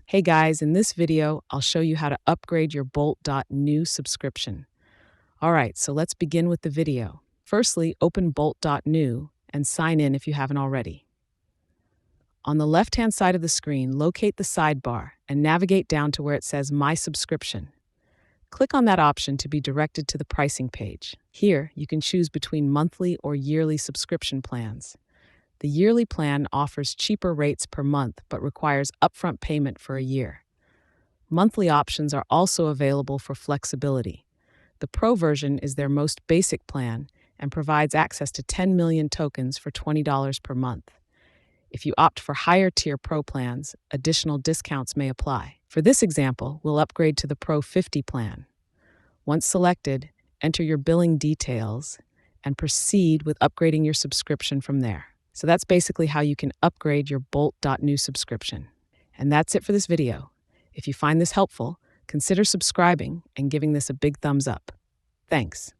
Hey guys, in this video, I'll show you how to upgrade your Bolt.new subscription. All right, so let's begin with the video. Firstly, open Bolt.new and sign in if you haven't already. On the left-hand side of the screen, locate the sidebar and navigate down to where it says My Subscription. Click on that option to be directed to the pricing page. Here, you can choose between monthly or yearly subscription plans. The yearly plan offers cheaper rates per month but requires upfront payment for a year. Monthly options are also available for flexibility. The Pro version is their most basic plan and provides access to 10 million tokens for $20 per month. If you opt for higher tier Pro plans, additional discounts may apply. For this example, we'll upgrade to the Pro 50 plan. Once selected, enter your billing details and proceed with upgrading your subscription from there. So that's basically how you can upgrade your Bolt.new subscription. And that's it for this video. If you find this helpful, consider subscribing and giving this a big thumbs up. Thanks.